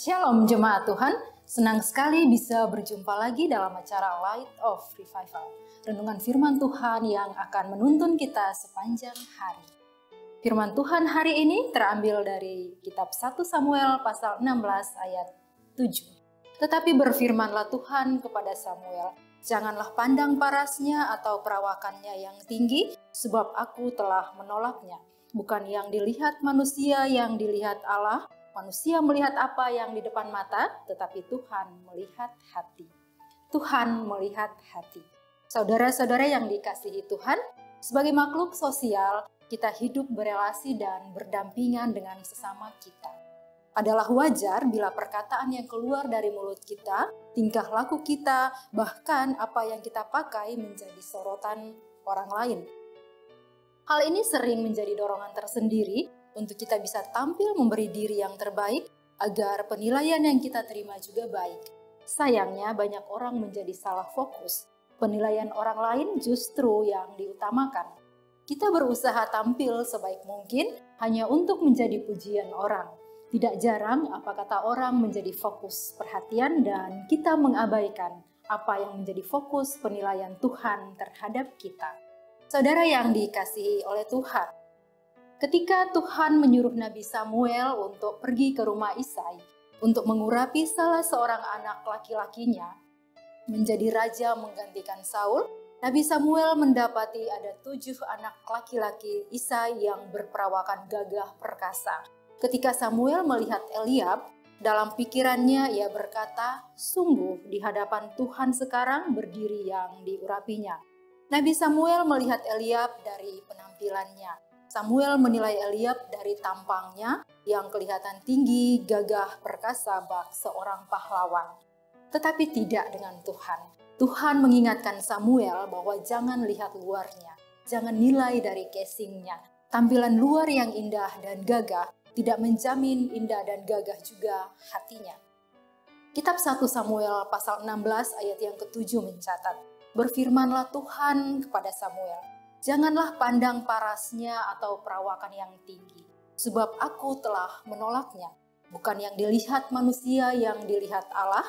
Shalom jemaat Tuhan, senang sekali bisa berjumpa lagi dalam acara Light of Revival. Renungan firman Tuhan yang akan menuntun kita sepanjang hari. Firman Tuhan hari ini terambil dari kitab 1 Samuel pasal 16 ayat 7. Tetapi berfirmanlah Tuhan kepada Samuel, janganlah pandang parasnya atau perawakannya yang tinggi, sebab aku telah menolaknya. Bukan yang dilihat manusia, yang dilihat Allah. Manusia melihat apa yang di depan mata, tetapi Tuhan melihat hati. Tuhan melihat hati. Saudara-saudara yang dikasihi Tuhan, sebagai makhluk sosial, kita hidup berelasi dan berdampingan dengan sesama kita. Adalah wajar bila perkataan yang keluar dari mulut kita, tingkah laku kita, bahkan apa yang kita pakai menjadi sorotan orang lain. Hal ini sering menjadi dorongan tersendiri untuk kita bisa tampil memberi diri yang terbaik agar penilaian yang kita terima juga baik. Sayangnya banyak orang menjadi salah fokus. Penilaian orang lain justru yang diutamakan. Kita berusaha tampil sebaik mungkin hanya untuk menjadi pujian orang. Tidak jarang apa kata orang menjadi fokus perhatian dan kita mengabaikan apa yang menjadi fokus penilaian Tuhan terhadap kita. Saudara yang dikasihi oleh Tuhan, ketika Tuhan menyuruh Nabi Samuel untuk pergi ke rumah Isai untuk mengurapi salah seorang anak laki-lakinya menjadi raja menggantikan Saul, Nabi Samuel mendapati ada 7 anak laki-laki Isai yang berperawakan gagah perkasa. Ketika Samuel melihat Eliab, dalam pikirannya ia berkata, sungguh di hadapan Tuhan sekarang berdiri yang diurapinya. Nabi Samuel melihat Eliab dari penampilannya. Samuel menilai Eliab dari tampangnya yang kelihatan tinggi, gagah, perkasa bak seorang pahlawan. Tetapi tidak dengan Tuhan. Tuhan mengingatkan Samuel bahwa jangan lihat luarnya, jangan nilai dari casingnya. Tampilan luar yang indah dan gagah tidak menjamin indah dan gagah juga hatinya. Kitab 1 Samuel pasal 16 ayat yang ke-7 mencatat, berfirmanlah Tuhan kepada Samuel, janganlah pandang parasnya atau perawakan yang tinggi, sebab aku telah menolaknya. Bukan yang dilihat manusia, yang dilihat Allah.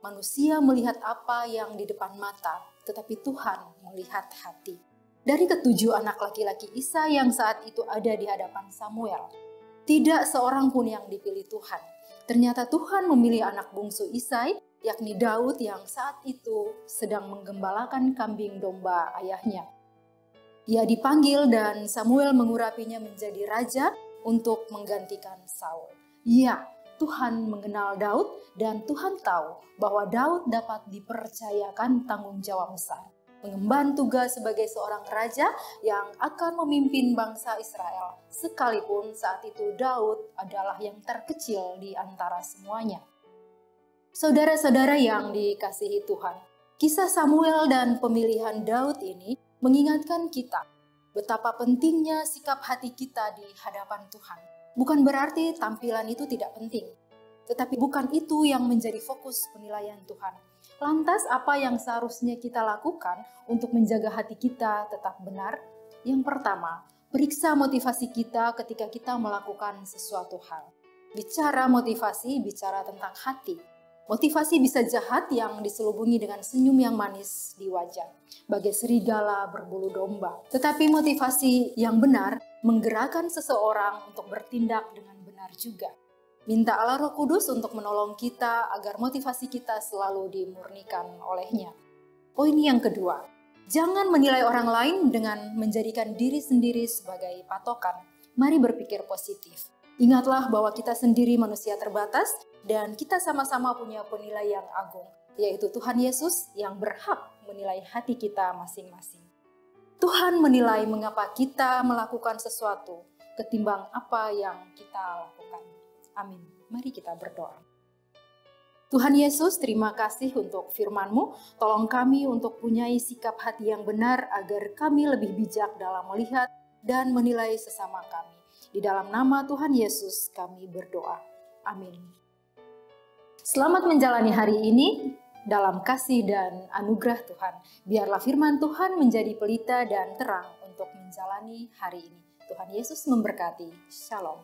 Manusia melihat apa yang di depan mata, tetapi Tuhan melihat hati. Dari ke-7 anak laki-laki Isai yang saat itu ada di hadapan Samuel, tidak seorang pun yang dipilih Tuhan. Ternyata Tuhan memilih anak bungsu Isai, yakni Daud yang saat itu sedang menggembalakan kambing domba ayahnya. Ia dipanggil dan Samuel mengurapinya menjadi raja untuk menggantikan Saul. Ya, Tuhan mengenal Daud dan Tuhan tahu bahwa Daud dapat dipercayakan tanggung jawab besar. Mengemban tugas sebagai seorang raja yang akan memimpin bangsa Israel. Sekalipun saat itu Daud adalah yang terkecil di antara semuanya. Saudara-saudara yang dikasihi Tuhan, kisah Samuel dan pemilihan Daud ini mengingatkan kita betapa pentingnya sikap hati kita di hadapan Tuhan. Bukan berarti tampilan itu tidak penting, tetapi bukan itu yang menjadi fokus penilaian Tuhan. Lantas apa yang seharusnya kita lakukan untuk menjaga hati kita tetap benar? Yang pertama, periksa motivasi kita ketika kita melakukan sesuatu hal. Bicara motivasi, bicara tentang hati. Motivasi bisa jahat yang diselubungi dengan senyum yang manis di wajah, bagai serigala berbulu domba. Tetapi motivasi yang benar menggerakkan seseorang untuk bertindak dengan benar juga. Minta Allah Roh Kudus untuk menolong kita agar motivasi kita selalu dimurnikan olehnya. Poin yang kedua, jangan menilai orang lain dengan menjadikan diri sendiri sebagai patokan. Mari berpikir positif. Ingatlah bahwa kita sendiri manusia terbatas dan kita sama-sama punya penilai yang agung, yaitu Tuhan Yesus yang berhak menilai hati kita masing-masing. Tuhan menilai mengapa kita melakukan sesuatu ketimbang apa yang kita lakukan. Amin. Mari kita berdoa. Tuhan Yesus, terima kasih untuk firman-Mu. Tolong kami untuk punyai sikap hati yang benar agar kami lebih bijak dalam melihat dan menilai sesama kami. Di dalam nama Tuhan Yesus kami berdoa. Amin. Selamat menjalani hari ini dalam kasih dan anugerah Tuhan. Biarlah firman Tuhan menjadi pelita dan terang untuk menjalani hari ini. Tuhan Yesus memberkati. Shalom.